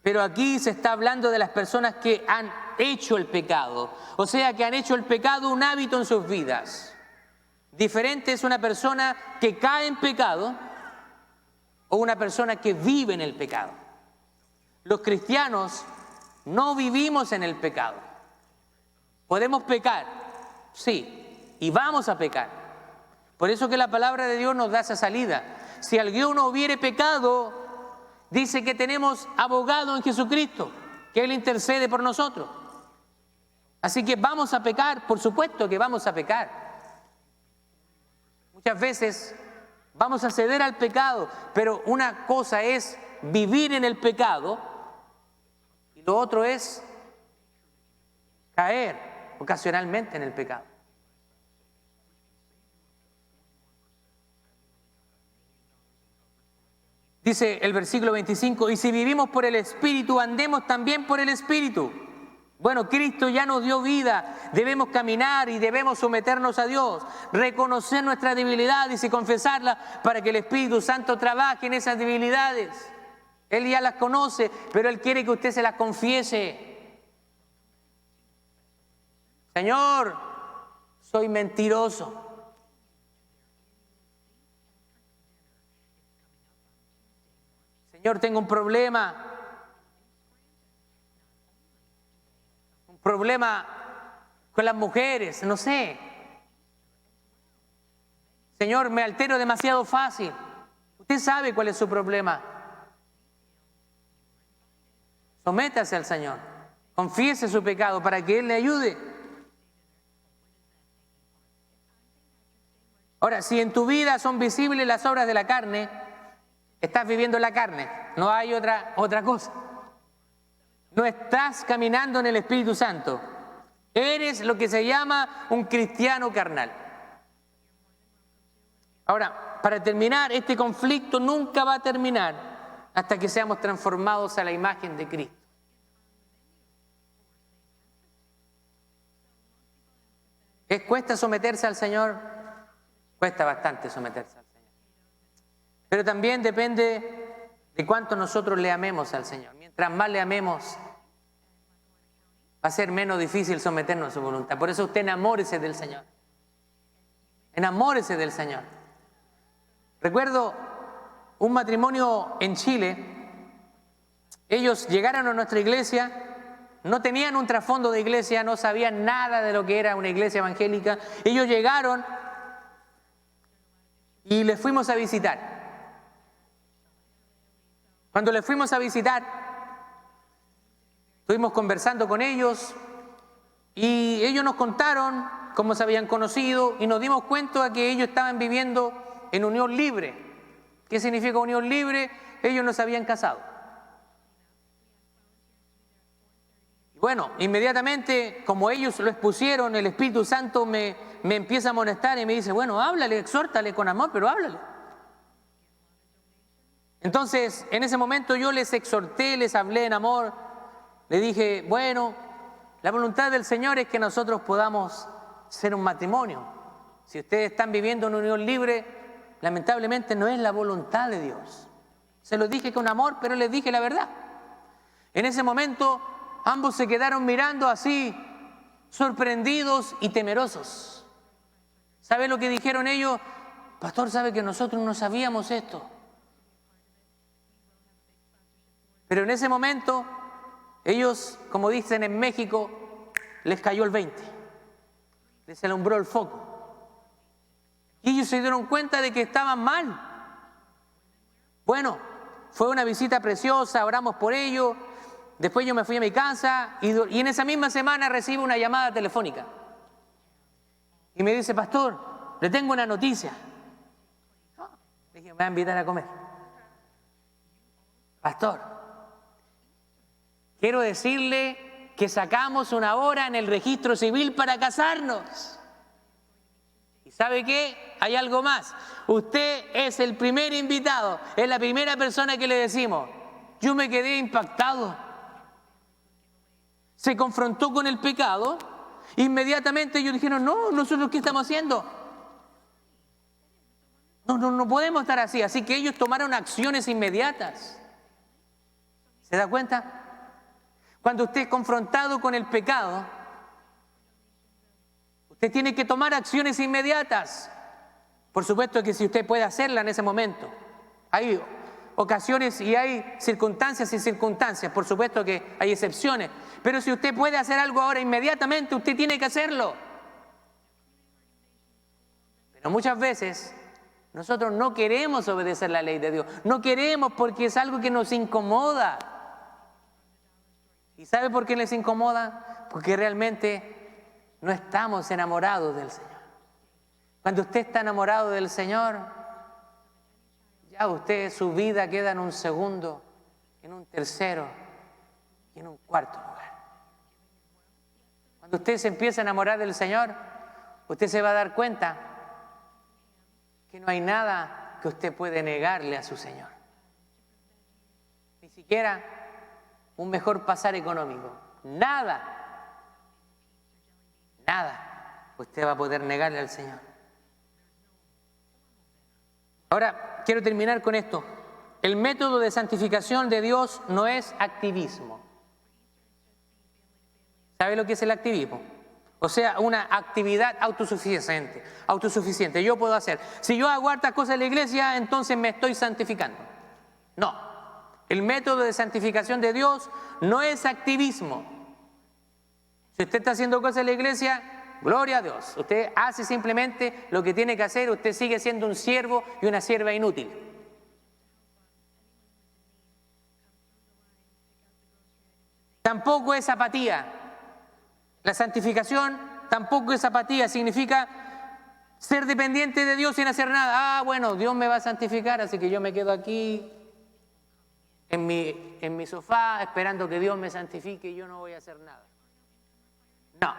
pero aquí se está hablando de las personas que han hecho el pecado, o sea, que han hecho el pecado un hábito en sus vidas. Diferente es una persona que cae en pecado o una persona que vive en el pecado. Los cristianos no vivimos en el pecado. Podemos pecar, sí, y vamos a pecar. Por eso que la palabra de Dios nos da esa salida. Si alguno hubiere pecado, dice que tenemos abogado en Jesucristo, que Él intercede por nosotros. Así que vamos a pecar, por supuesto que vamos a pecar. Muchas veces vamos a ceder al pecado, pero una cosa es vivir en el pecado y lo otro es caer ocasionalmente en el pecado. Dice el versículo 25, y si vivimos por el Espíritu, andemos también por el Espíritu. Bueno, Cristo ya nos dio vida, debemos caminar y debemos someternos a Dios, reconocer nuestras debilidades y confesarlas para que el Espíritu Santo trabaje en esas debilidades. Él ya las conoce, pero Él quiere que usted se las confiese. Señor, soy mentiroso. Señor, tengo un problema con las mujeres, no sé. Señor, me altero demasiado fácil. Usted sabe cuál es su problema. Sométase al Señor. Confiese su pecado para que Él le ayude. Ahora, si en tu vida son visibles las obras de la carne, estás viviendo la carne. No hay otra cosa. No estás caminando en el Espíritu Santo. Eres lo que se llama un cristiano carnal. Ahora, para terminar, este conflicto nunca va a terminar hasta que seamos transformados a la imagen de Cristo. ¿Cuesta someterse al Señor? Cuesta bastante someterse al Señor. Pero también depende de cuánto nosotros le amemos al Señor. Mientras más le amemos, va a ser menos difícil someternos a su voluntad. Por eso usted enamórese del Señor. Enamórese del Señor. Recuerdo un matrimonio en Chile. Ellos llegaron a nuestra iglesia, no tenían un trasfondo de iglesia, no sabían nada de lo que era una iglesia evangélica. Ellos llegaron y les fuimos a visitar. Cuando les fuimos a visitar, estuvimos conversando con ellos y ellos nos contaron cómo se habían conocido y nos dimos cuenta de que ellos estaban viviendo en unión libre. ¿Qué significa unión libre? Ellos no se habían casado. Bueno, inmediatamente, como ellos lo expusieron, el Espíritu Santo me empieza a amonestar y me dice, bueno, háblale, exhórtale con amor, pero háblale. Entonces, en ese momento yo les exhorté, les hablé en amor, le dije, bueno, la voluntad del Señor es que nosotros podamos ser un matrimonio. Si ustedes están viviendo en unión libre, lamentablemente no es la voluntad de Dios. Se lo dije con amor, pero les dije la verdad. En ese momento, ambos se quedaron mirando así, sorprendidos y temerosos. ¿Sabe lo que dijeron ellos? Pastor, ¿sabe que nosotros no sabíamos esto? Pero en ese momento, ellos, como dicen en México, les cayó el 20. Les alumbró el foco. Y ellos se dieron cuenta de que estaban mal. Bueno, fue una visita preciosa, oramos por ellos. Después yo me fui a mi casa y en esa misma semana recibo una llamada telefónica. Y me dice, pastor, le tengo una noticia. Le dije, me va a invitar a comer. Pastor, quiero decirle que sacamos una hora en el registro civil para casarnos. ¿Y sabe qué? Hay algo más. Usted es el primer invitado, es la primera persona que le decimos. Yo me quedé impactado. Se confrontó con el pecado, inmediatamente ellos dijeron, no, nosotros ¿qué estamos haciendo? No podemos estar así. Así que ellos tomaron acciones inmediatas. ¿Se da cuenta? Cuando usted es confrontado con el pecado, usted tiene que tomar acciones inmediatas. Por supuesto que si usted puede hacerla en ese momento. Hay ocasiones y hay circunstancias y circunstancias. Por supuesto que hay excepciones. Pero si usted puede hacer algo ahora inmediatamente, usted tiene que hacerlo. Pero muchas veces nosotros no queremos obedecer la ley de Dios. No queremos porque es algo que nos incomoda. ¿Y sabe por qué les incomoda? Porque realmente no estamos enamorados del Señor. Cuando usted está enamorado del Señor, ya usted, su vida queda en un segundo, en un tercero y en un cuarto lugar. Cuando usted se empieza a enamorar del Señor, usted se va a dar cuenta que no hay nada que usted puede negarle a su Señor. Ni siquiera un mejor pasar económico. Nada usted va a poder negarle al Señor. Ahora, quiero terminar con esto. El método de santificación de Dios no es activismo. ¿Sabe lo que es el activismo? O sea, una actividad autosuficiente. Yo puedo hacer. Si yo hago hartas cosas en la iglesia, entonces me estoy santificando. No. El método de santificación de Dios no es activismo. Si usted está haciendo cosas en la iglesia, gloria a Dios. Usted hace simplemente lo que tiene que hacer, usted sigue siendo un siervo y una sierva inútil. Tampoco es apatía. La santificación tampoco es apatía, significa ser dependiente de Dios sin hacer nada. Ah, bueno, Dios me va a santificar, así que yo me quedo aquí en mi sofá esperando que Dios me santifique y yo no voy a hacer nada. No.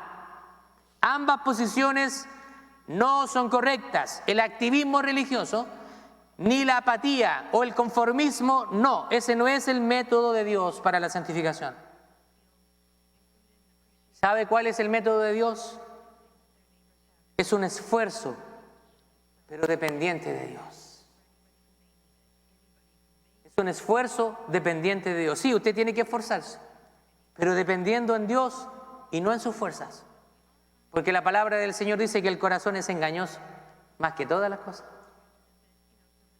Ambas posiciones no son correctas. El activismo religioso, ni la apatía o el conformismo, no. Ese no es el método de Dios para la santificación. ¿Sabe cuál es el método de Dios? Es un esfuerzo, pero dependiente de Dios. Es un esfuerzo dependiente de Dios. Sí, usted tiene que esforzarse, pero dependiendo en Dios y no en sus fuerzas. Porque la palabra del Señor dice que el corazón es engañoso, más que todas las cosas.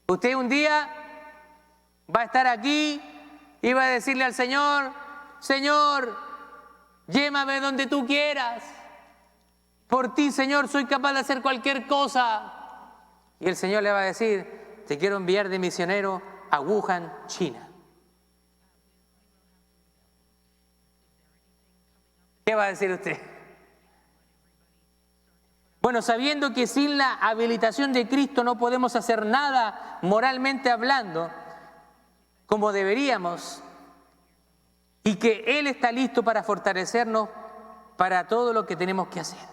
Usted un día va a estar aquí y va a decirle al Señor: Señor, llévame donde tú quieras. Por ti, Señor, soy capaz de hacer cualquier cosa. Y el Señor le va a decir: te quiero enviar de misionero a Wuhan, China. ¿Qué va a decir usted? Bueno, sabiendo que sin la habilitación de Cristo no podemos hacer nada moralmente hablando como deberíamos, y que Él está listo para fortalecernos para todo lo que tenemos que hacer,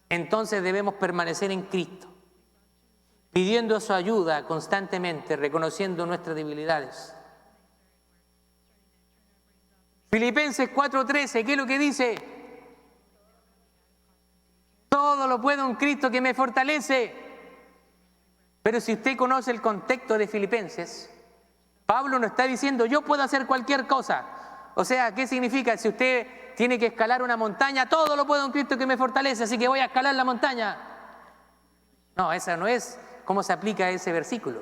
entonces debemos permanecer en Cristo, pidiendo su ayuda constantemente, reconociendo nuestras debilidades. Filipenses 4:13, ¿qué es lo que dice? Todo lo puedo en Cristo que me fortalece. Pero si usted conoce el contexto de Filipenses, Pablo no está diciendo yo puedo hacer cualquier cosa. O sea, ¿qué significa? Si usted tiene que escalar una montaña, todo lo puedo en Cristo que me fortalece, así que voy a escalar la montaña. No, esa no es cómo se aplica ese versículo.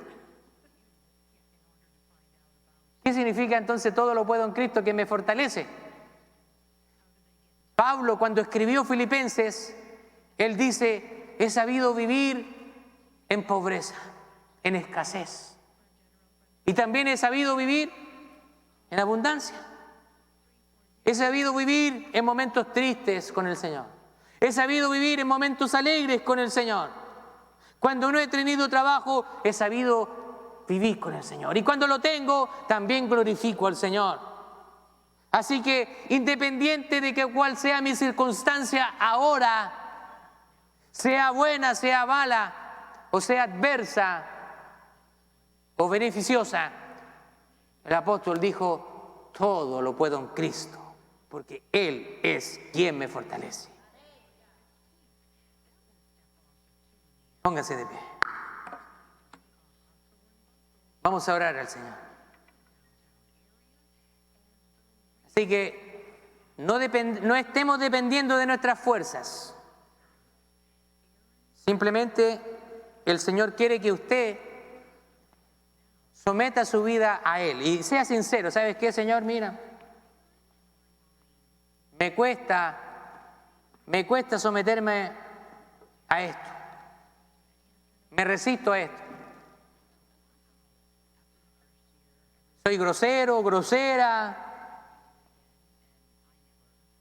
¿Qué significa entonces todo lo puedo en Cristo que me fortalece? Pablo, cuando escribió Filipenses, él dice: he sabido vivir en pobreza, en escasez. Y también he sabido vivir en abundancia. He sabido vivir en momentos tristes con el Señor. He sabido vivir en momentos alegres con el Señor. Cuando no he tenido trabajo, he sabido vivir con el Señor. Y cuando lo tengo, también glorifico al Señor. Así que, independiente de que cuál sea mi circunstancia ahora, sea buena, sea mala, o sea adversa o beneficiosa, el apóstol dijo: todo lo puedo en Cristo, porque Él es quien me fortalece. Póngase de pie. Vamos a orar al Señor. Así que no estemos dependiendo de nuestras fuerzas. Simplemente el Señor quiere que usted someta su vida a Él y sea sincero. ¿Sabes qué, Señor? Mira, me cuesta someterme a esto. Me resisto a esto. Soy grosero, grosera.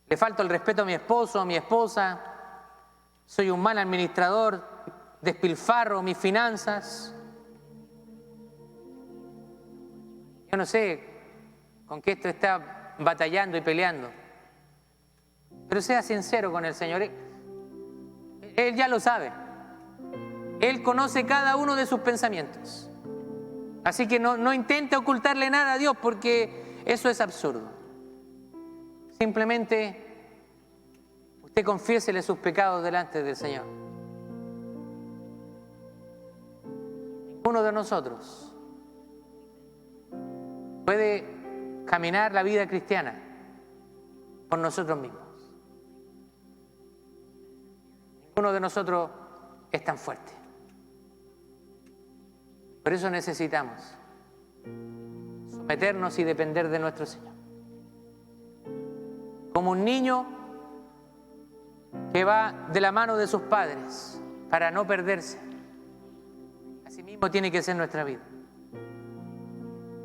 Le falto el respeto a mi esposo, a mi esposa. Soy un mal administrador, despilfarro mis finanzas. Yo no sé con qué esto está batallando y peleando. Pero sea sincero con el Señor. Él ya lo sabe. Él conoce cada uno de sus pensamientos. Así que no intente ocultarle nada a Dios, porque eso es absurdo. Simplemente usted confiésele sus pecados delante del Señor. Ninguno de nosotros puede caminar la vida cristiana por nosotros mismos. Ninguno de nosotros es tan fuerte. Por eso necesitamos someternos y depender de nuestro Señor. Como un niño que va de la mano de sus padres para no perderse, así mismo tiene que ser nuestra vida.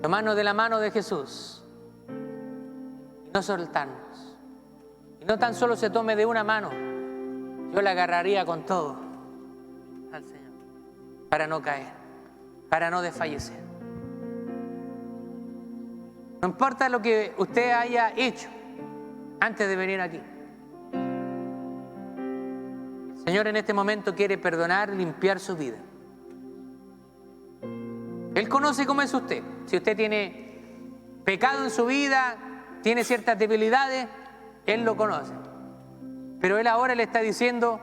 Tomarnos de la mano de Jesús y no soltarnos. Y no tan solo se tome de una mano, yo la agarraría con todo al Señor para no caer, para no desfallecer. No importa lo que usted haya hecho antes de venir aquí. El Señor en este momento quiere perdonar, limpiar su vida. Él conoce cómo es usted. Si usted tiene pecado en su vida, tiene ciertas debilidades, Él lo conoce. Pero Él ahora le está diciendo,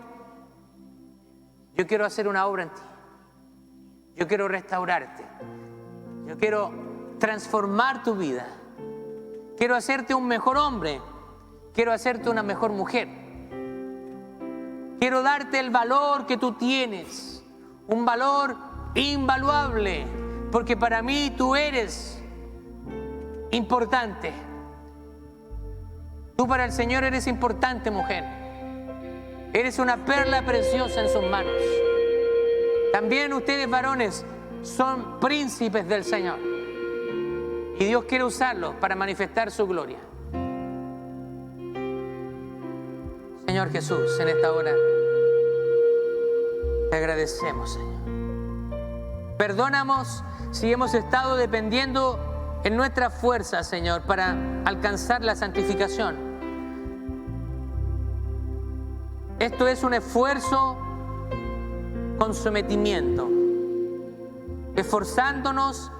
yo quiero hacer una obra en ti. Yo quiero restaurarte. Yo quiero transformar tu vida. Quiero hacerte un mejor hombre. Quiero hacerte una mejor mujer. Quiero darte el valor que tú tienes. Un valor invaluable. Porque para mí tú eres importante. Tú para el Señor eres importante, mujer. Eres una perla preciosa en sus manos. También ustedes, varones, son príncipes del Señor. Y Dios quiere usarlos para manifestar su gloria. Señor Jesús, en esta hora te agradecemos, Señor. Perdónanos si hemos estado dependiendo en nuestra fuerza, Señor, para alcanzar la santificación. Esto es un esfuerzo con sometimiento, esforzándonos,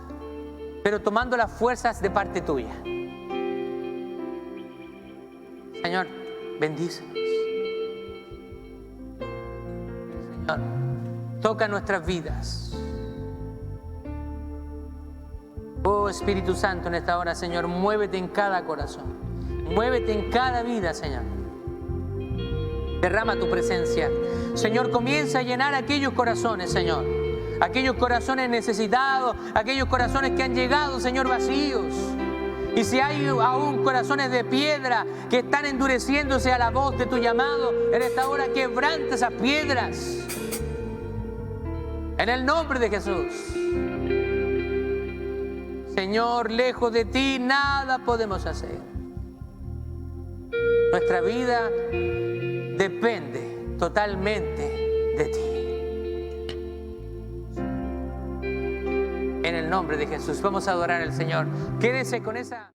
pero tomando las fuerzas de parte tuya. Señor, bendícenos. Señor, toca nuestras vidas. Oh Espíritu Santo, en esta hora, Señor, muévete en cada corazón. Muévete en cada vida, Señor. Derrama tu presencia. Señor, comienza a llenar aquellos corazones, Señor. Aquellos corazones necesitados, aquellos corazones que han llegado, Señor, vacíos. Y si hay aún corazones de piedra que están endureciéndose a la voz de tu llamado, en esta hora quebranta esas piedras. En el nombre de Jesús. Señor, lejos de ti nada podemos hacer. Nuestra vida depende totalmente de ti. En el nombre de Jesús, vamos a adorar al Señor. Quédese con esa...